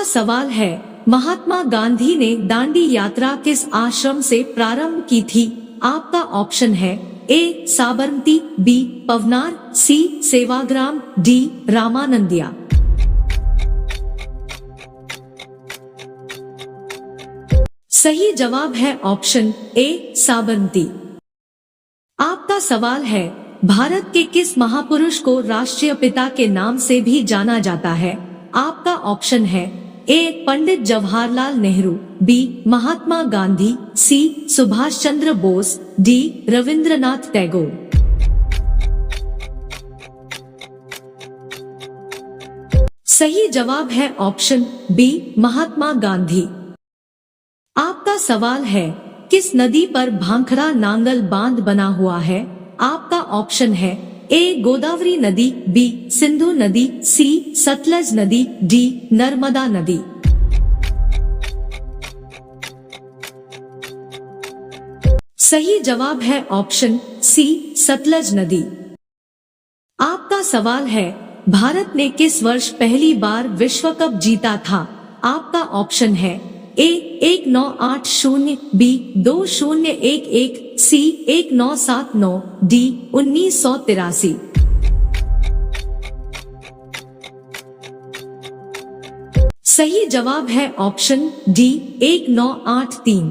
आपका सवाल है, महात्मा गांधी ने दांडी यात्रा किस आश्रम से प्रारंभ की थी? आपका ऑप्शन है ए साबरमती, बी पवनार, सी सेवाग्राम, डी रामानंदिया। सही जवाब है ऑप्शन ए साबरमती। आपका सवाल है, भारत के किस महापुरुष को राष्ट्रीय पिता के नाम से भी जाना जाता है? आपका ऑप्शन है ए पंडित जवाहरलाल नेहरू, बी महात्मा गांधी, सी सुभाष चंद्र बोस, डी रविंद्रनाथ टैगोर। सही जवाब है ऑप्शन बी महात्मा गांधी। आपका सवाल है, किस नदी पर भांखड़ा नांगल बांध बना हुआ है? आपका ऑप्शन है ए गोदावरी नदी, बी सिंधु नदी, सी सतलज नदी, डी नर्मदा नदी। सही जवाब है ऑप्शन सी सतलज नदी। आपका सवाल है, भारत ने किस वर्ष पहली बार विश्व कप जीता था? आपका ऑप्शन है ए 1980, बी 2011, सी 1979, डी 1983। सही जवाब है ऑप्शन डी 1983।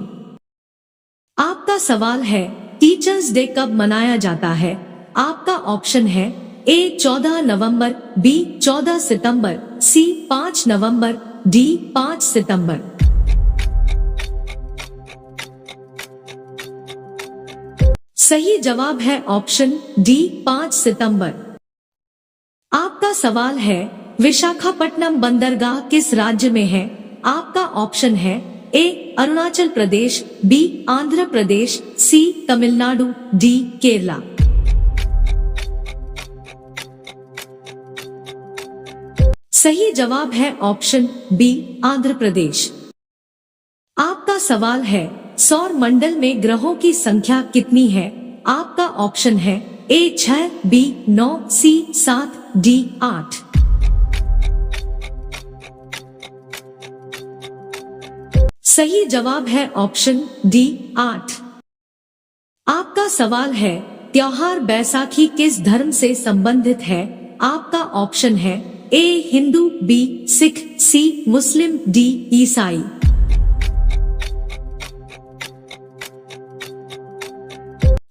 आपका सवाल है, टीचर्स डे कब मनाया जाता है? आपका ऑप्शन है ए 14 नवंबर, बी 14 सितंबर, सी 5 नवंबर, डी 5 सितंबर। सही जवाब है ऑप्शन डी 5 सितंबर। आपका सवाल है, विशाखापट्टनम बंदरगाह किस राज्य में है? आपका ऑप्शन है ए अरुणाचल प्रदेश, बी आंध्र प्रदेश, सी तमिलनाडु, डी केरला। सही जवाब है ऑप्शन बी आंध्र प्रदेश। आपका सवाल है, सौर मंडल में ग्रहों की संख्या कितनी है? आपका ऑप्शन है ए 6, बी 9, सी 7, डी 8। सही जवाब है ऑप्शन डी 8। आपका सवाल है, त्योहार बैसाखी किस धर्म से संबंधित है? आपका ऑप्शन है ए हिंदू, बी सिख, सी मुस्लिम, डी ईसाई।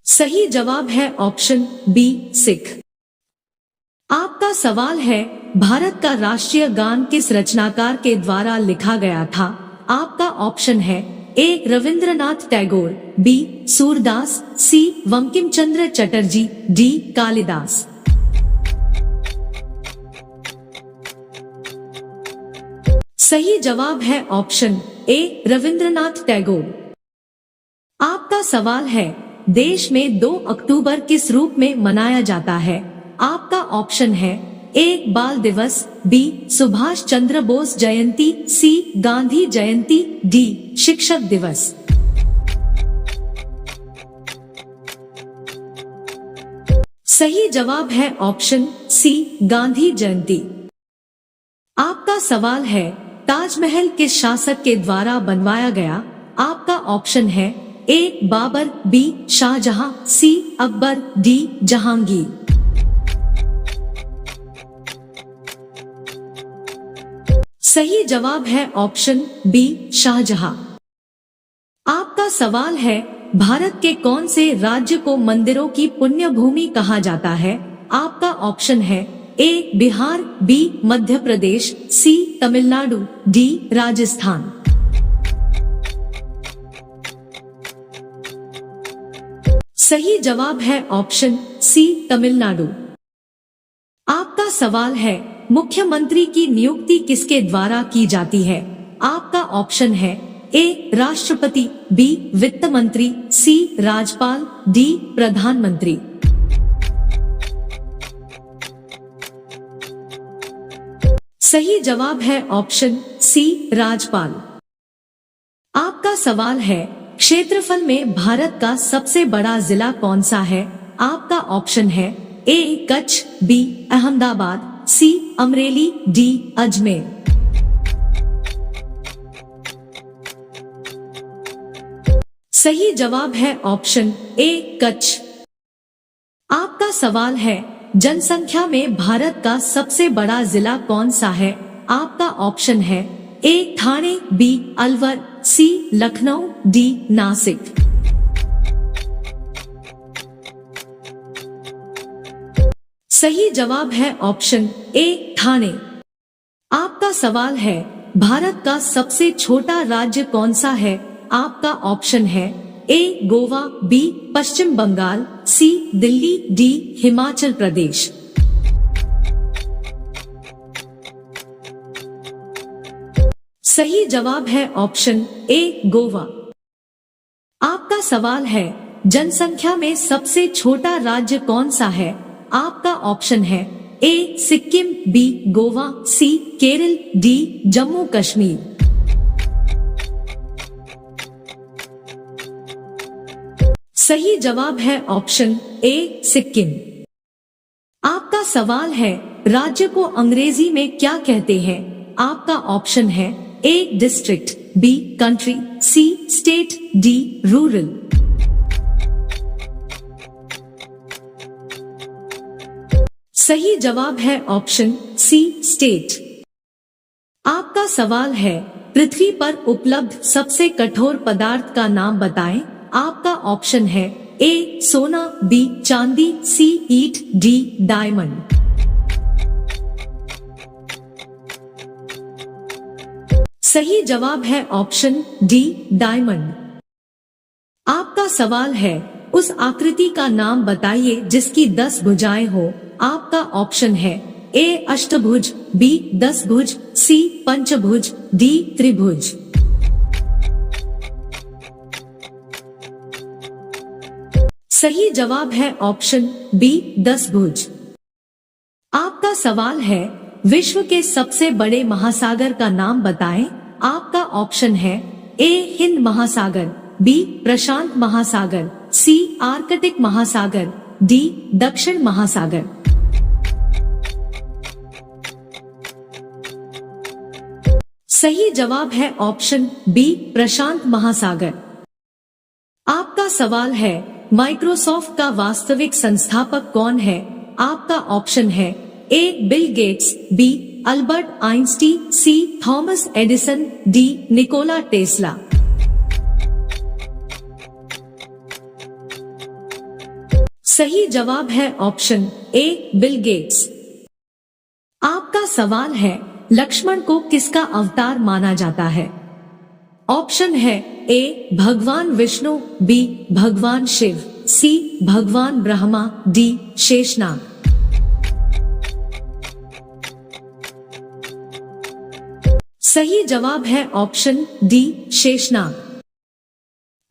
सही जवाब है ऑप्शन बी सिख। आपका सवाल है, भारत का राष्ट्रीय गान किस रचनाकार के द्वारा लिखा गया था? आपका ऑप्शन है ए रविंद्रनाथ टैगोर, बी सूरदास, सी बंकिम चंद्र चटर्जी, डी कालिदास। सही जवाब है ऑप्शन ए रविंद्रनाथ टैगोर। आपका सवाल है, देश में 2 अक्टूबर किस रूप में मनाया जाता है? आपका ऑप्शन है ए बाल दिवस, बी सुभाष चंद्र बोस जयंती, सी गांधी जयंती, डी शिक्षक दिवस। सही जवाब है ऑप्शन सी गांधी जयंती। आपका सवाल है, ताजमहल किस शासक के द्वारा बनवाया गया? आपका ऑप्शन है ए बाबर, बी शाहजहां, सी अकबर, डी जहांगीर। सही जवाब है ऑप्शन बी शाहजहां। आपका सवाल है, भारत के कौन से राज्य को मंदिरों की पुण्य भूमि कहा जाता है? आपका ऑप्शन है ए बिहार, बी मध्य प्रदेश, सी तमिलनाडु, डी राजस्थान। सही जवाब है ऑप्शन सी तमिलनाडु। आपका सवाल है, मुख्यमंत्री की नियुक्ति किसके द्वारा की जाती है? आपका ऑप्शन है ए राष्ट्रपति, बी वित्त मंत्री, सी राज्यपाल, डी प्रधानमंत्री। सही जवाब है ऑप्शन सी राज्यपाल। आपका सवाल है, क्षेत्रफल में भारत का सबसे बड़ा जिला कौन सा है? आपका ऑप्शन है ए कच्छ, बी अहमदाबाद, सी अमरेली, डी अजमेर। सही जवाब है ऑप्शन ए कच्छ। आपका सवाल है, जनसंख्या में भारत का सबसे बड़ा जिला कौन सा है? आपका ऑप्शन है ए ठाणे, बी अलवर, सी लखनऊ, डी नासिक। सही जवाब है ऑप्शन ए ठाणे। आपका सवाल है, भारत का सबसे छोटा राज्य कौन सा है? आपका ऑप्शन है ए गोवा, बी पश्चिम बंगाल, सी दिल्ली, डी हिमाचल प्रदेश। सही जवाब है ऑप्शन ए गोवा। आपका सवाल है, जनसंख्या में सबसे छोटा राज्य कौन सा है? आपका ऑप्शन है ए सिक्किम, बी गोवा, सी केरल, डी जम्मू कश्मीर। सही जवाब है ऑप्शन ए सिक्किम। आपका सवाल है, राज्य को अंग्रेजी में क्या कहते हैं? आपका ऑप्शन है A district, B country, C state, D rural. सही जवाब है ऑप्शन सी स्टेट। आपका सवाल है, पृथ्वी पर उपलब्ध सबसे कठोर पदार्थ का नाम बताएं। आपका ऑप्शन है ए सोना, बी चांदी, सी ईंट, डी डायमंड। सही जवाब है ऑप्शन डी डायमंड। आपका सवाल है, उस आकृति का नाम बताइए जिसकी 10 भुजाएं हो। आपका ऑप्शन है ए अष्टभुज, बी 10 भुज, सी पंचभुज, डी त्रिभुज। सही जवाब है ऑप्शन बी 10 भुज। आपका सवाल है, विश्व के सबसे बड़े महासागर का नाम बताएं। आपका ऑप्शन है ए हिंद महासागर, बी प्रशांत महासागर, सी आर्कटिक महासागर, डी दक्षिण महासागर। सही जवाब है ऑप्शन बी प्रशांत महासागर। आपका सवाल है, माइक्रोसॉफ्ट का वास्तविक संस्थापक कौन है? आपका ऑप्शन है A Bill Gates, B Albert Einstein, C Thomas Edison, D Nikola Tesla. सही जवाब है ऑप्शन ए बिल गेट्स। आपका सवाल है, लक्ष्मण को किसका अवतार माना जाता है? ऑप्शन है ए भगवान विष्णु, बी भगवान शिव, सी भगवान ब्रह्मा, डी शेषनाग। सही जवाब है ऑप्शन डी शेषनाग।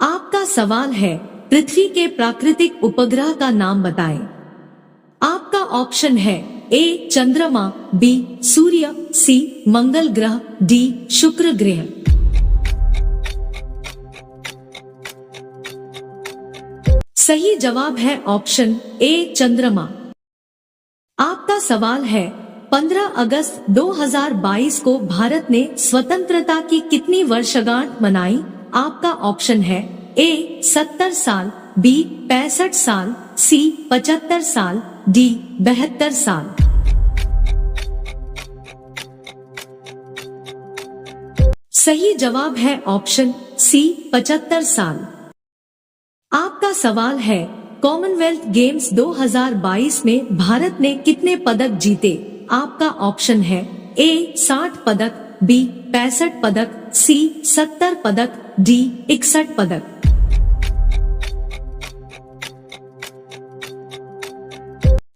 आपका सवाल है, पृथ्वी के प्राकृतिक उपग्रह का नाम बताएं। आपका ऑप्शन है ए चंद्रमा, बी सूर्य, सी मंगल ग्रह, डी शुक्र ग्रह। सही जवाब है ऑप्शन ए चंद्रमा। आपका सवाल है, 15 अगस्त 2022 को भारत ने स्वतंत्रता की कितनी वर्षगांठ मनाई? आपका ऑप्शन है ए 70 साल, बी 65 साल, सी 75 साल, डी 72 साल। सही जवाब है ऑप्शन सी 75 साल। आपका सवाल है, कॉमनवेल्थ गेम्स 2022 में भारत ने कितने पदक जीते? आपका ऑप्शन है ए 60 पदक, बी 65 पदक, सी 70 पदक, डी 61 पदक।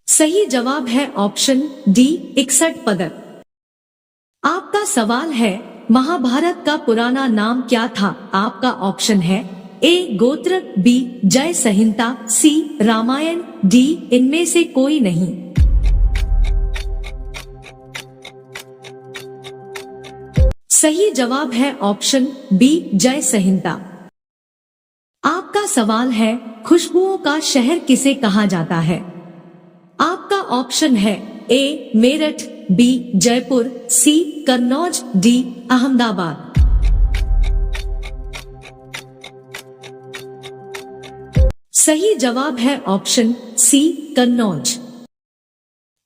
सही जवाब है ऑप्शन डी 61 पदक। आपका सवाल है, महाभारत का पुराना नाम क्या था? आपका ऑप्शन है ए गोत्र, बी जय संहिता, सी रामायण, डी इनमें से कोई नहीं। सही जवाब है ऑप्शन बी जय संहिता। आपका सवाल है, खुशबुओं का शहर किसे कहा जाता है? आपका ऑप्शन है ए मेरठ, बी जयपुर, सी कन्नौज, डी अहमदाबाद। सही जवाब है ऑप्शन सी कन्नौज।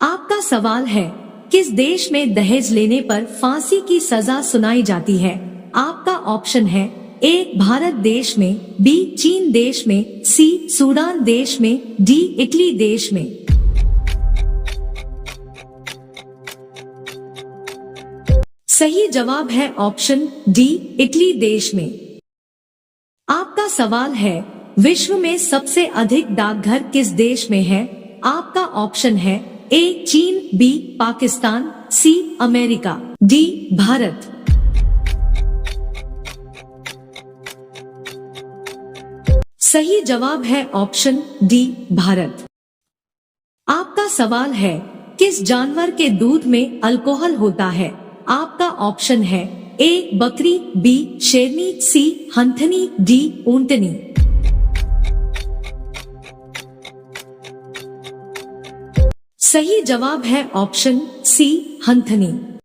आपका सवाल है, किस देश में दहेज लेने पर फांसी की सजा सुनाई जाती है? आपका ऑप्शन है ए भारत देश में, बी चीन देश में, सी सूडान देश में, डी इटली देश में। सही जवाब है ऑप्शन डी इटली देश में। आपका सवाल है, विश्व में सबसे अधिक डाकघर किस देश में है? आपका ऑप्शन है ए चीन, B Pakistan, C America, D Bharat. सही जवाब है ऑप्शन डी भारत। आपका सवाल है, किस जानवर के दूध में अल्कोहल होता है? आपका ऑप्शन है ए बकरी, बी शेरनी, सी हंथनी, डी ऊंटनी। सही जवाब है ऑप्शन सी हंथनी।